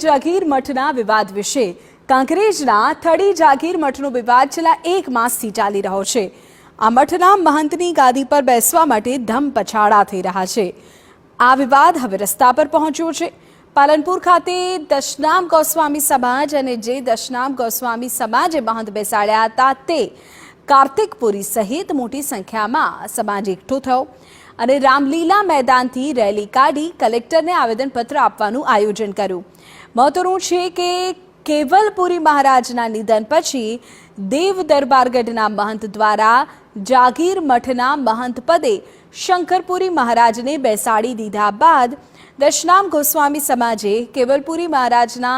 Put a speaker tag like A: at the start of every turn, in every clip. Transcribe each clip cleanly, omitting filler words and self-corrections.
A: જાગીર મઠના વિવાદ વિશે કાંકરેજના થળી જાગીર મઠનો વિવાદ છેલ્લા 1 માસથી ચાલી રહ્યો છે। આ મઠના મહંતની ગાદી પર બેસવા માટે ધમપછાડા થઈ રહ્યા છે। આ વિવાદ હવે રસ્તા પર પહોંચ્યો છે। પાલનપુર ખાતે દશનામ ગોસ્વામી સમાજ અને જે દશનામ ગોસ્વામી સમાજે મહંત બેસાડ્યા હતા તે કાર્તિકપુરી સહિત મોટી સંખ્યામાં સમાજ એકઠો થયો અને રામલીલા મેદાનથી રેલી કાઢી કલેક્ટરને આવેદનપત્ર આપવાનું આયોજન કર્યું। મહત્વનું છે કે કેવલપુરી મહારાજના નિધન પછી દેવ દરબારગઢના મહંત દ્વારા જાગીર મઠના મહંત પદે શંકરપુરી મહારાજને બેસાડી દીધા બાદ દશનામ ગોસ્વામી સમાજે કેવલપુરી મહારાજના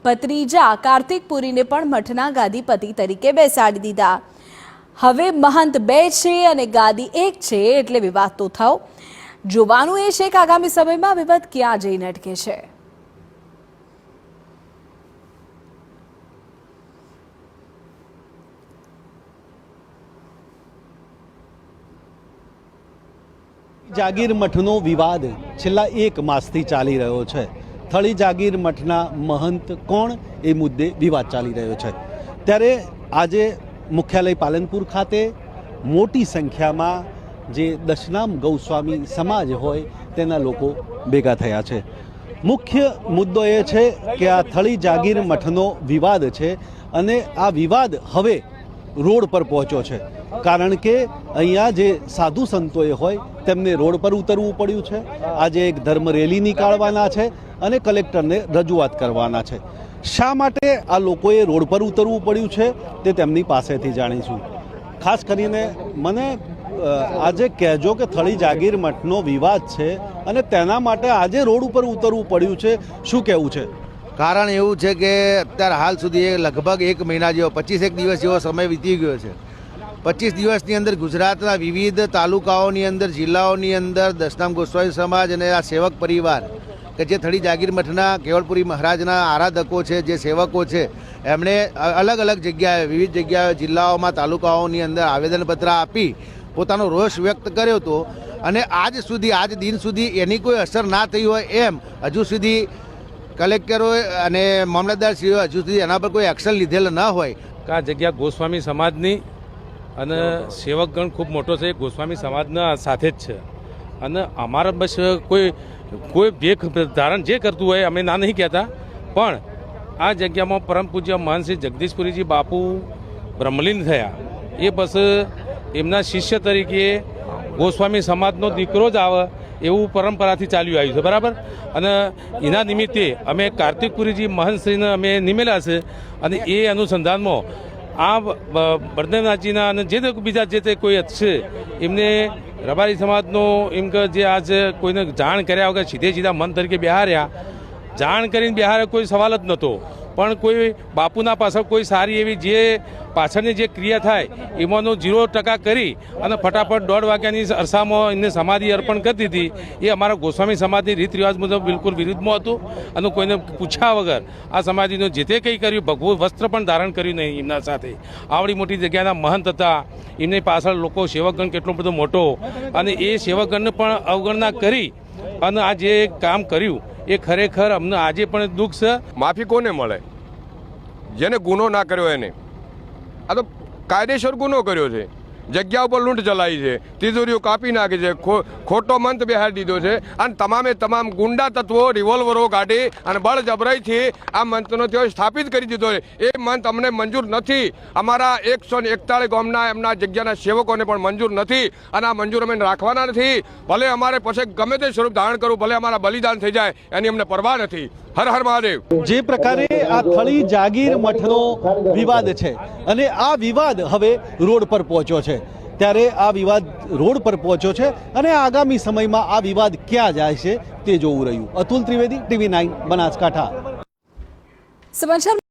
A: ભત્રીજા કાર્તિકપુરીને પણ મઠના ગાદીપતિ તરીકે બેસાડી દીધા। હવે મહંત 2 છે અને ગાદી 1 છે એટલે વિવાદ તો થયો। જોવાનું એ છે કે આગામી સમયમાં વિવાદ ક્યાં જઈને અટકે છે।
B: જાગીર મઠનો વિવાદ છેલ્લા 1 માસથી ચાલી રહ્યો છે। થળી જાગીર મઠના મહંત કોણ એ મુદ્દે વિવાદ ચાલી રહ્યો છે। ત્યારે આજે મુખ્યાલય પાલનપુર ખાતે મોટી સંખ્યામાં જે દશનામ ગૌસ્વામી સમાજ હોય તેના લોકો ભેગા થયા છે। મુખ્ય મુદ્દો એ છે કે આ થળી જાગીર મઠનો વિવાદ છે અને આ વિવાદ હવે રોડ પર પહોંચ્યો છે। કારણ કે અહીંયા જે સાધુ સંતોએ હોય તેમને રોડ પર ઉતરવું પડ્યું છે। આજે એક ધર્મ રેલી નીકાળવાના છે અને કલેક્ટરને રજૂઆત કરવાના છે। શા માટે આ લોકોએ રોડ પર ઉતરવું પડ્યું છે તે તેમની પાસેથી જાણીશું। ખાસ કરીને મને આજે કહેજો કે થળી જાગીર મઠનો વિવાદ છે અને તેના માટે આજે રોડ ઉપર ઉતરવું પડ્યું છે, શું કહેવું છે?
C: કારણ એવું છે કે અત્યારે હાલ સુધી લગભગ 1 મહિના જેવો 25 દિવસ જેવો સમય વીતી ગયો છે। 25 દિવસની અંદર ગુજરાતના વિવિધ તાલુકાઓની અંદર જિલ્લાઓની અંદર દશનામ ગોસ્વામી સમાજ અને આ સેવક પરિવાર કે જે થળી જાગીર મઠના કેવલપુરી મહારાજના આરાધકો છે, જે સેવકો છે, એમણે અલગ અલગ જગ્યાએ વિવિધ જગ્યાએ જિલ્લાઓમાં તાલુકાઓની અંદર આવેદનપત્ર આપી પોતાનો રોષ વ્યક્ત કર્યો હતો અને આજ દિન સુધી એની કોઈ અસર ના થઈ હોય એમ હજુ સુધી કલેક્ટરોએ અને મામલતદારશ્રીઓ હજુ સુધી એના પર કોઈ એક્શન લીધેલ ન હોય।
D: આ જગ્યા ગોસ્વામી સમાજની અને સેવકગણ ખૂબ મોટો છે, ગોસ્વામી સમાજના સાથે જ છે અને અમારા બસ કોઈ ભેખ ધારણ જે કરતું હોય અમે ના નહીં કહેતા, પણ આ જગ્યામાં પરમ પૂજ્ય મહંત શ્રી જગદીશપુરીજી બાપુ બ્રહ્મલીન થયા એ બસ એમના શિષ્ય તરીકે ગોસ્વામી સમાજનો દીકરો જ આવે એવું પરંપરાથી ચાલ્યું આવ્યું છે, બરાબર। અને એના નિમિત્તે અમે કાર્તિકપુરીજી મહંતશ્રીને અમે નિમેલા છે અને એ અનુસંધાનમાં આ બળદેવનાથજીના અને જે બીજા જે તે કોઈ છે એમને રબારી સમાજનો એમ કે જે આજ કોઈને જાણ કર્યા વગર સીધા મન તરીકે બિહાર્યા, જાણ કરીને બિહારે કોઈ સવાલ જ નહોતો, પણ કોઈ બાપુના પાછળ કોઈ સારી એવી જે પાછળની જે ક્રિયા થાય એમાંનો 0% કરી અને ફટાફટ 1:30 વાગ્યાની અરસામાં એમને સમાધિ અર્પણ કરી દીધી। એ અમારા ગોસ્વામી સમાજની રીત રિવાજ મુજબ બિલકુલ વિરુદ્ધમાં હતું અને કોઈને પૂછ્યા વગર આ સમાધિનું જે તે કંઈ કર્યું, ભગવું વસ્ત્ર પણ ધારણ કર્યું નહીં એમના સાથે। આવડી મોટી જગ્યાના મહંત હતા, એમની પાછળ લોકો સેવકગણ કેટલો બધો મોટો અને એ સેવકગણને પણ અવગણના કરી અને આ જે કામ કર્યું એ ખરેખર અમને આજે પણ દુઃખ છે।
E: માફી કોને મળે? જેને ગુનો ના કર્યો એને। આ તો કાયદેસર ગુનો કર્યો છે, જગ્યા ઉપર લૂંટ ચલાવી છે, તિજોરીઓ કાપી નાખી છે, ખોટો મંત બેહાડી દીધો છે અને તમામ ગુંડા તત્વો રિવોલ્વરો કાઢી અને બળજબરીથી આ મંતનો તેઓ સ્થાપિત કરી દીધો છે। એ મંત અમને મંજૂર નથી, અમારા 141 ગામના એમના જગ્યાના સેવકોને પણ મંજૂર નથી અને આ મંજૂર અમે રાખવાના નથી। ભલે અમારે પછી ગમે તે સ્વરૂપ ધારણ કરવું, ભલે અમારા બલિદાન થઈ જાય, એની અમને પરવા નથી। હર હર મહાદેવ।
B: જે પ્રકારે આ થળી જાગીર મઠનો વિવાદ છે અને આ વિવાદ હવે રોડ પર પહોંચ્યો છે, ત્યારે આ વિવાદ રોડ પર પહોંચ્યો છે અને આગામી સમયમાં આ વિવાદ ક્યાં જાય છે તે જોવું રહ્યું। અતુલ ત્રિવેદી, TV9 બનાસકાંઠા।
A: સમાચાર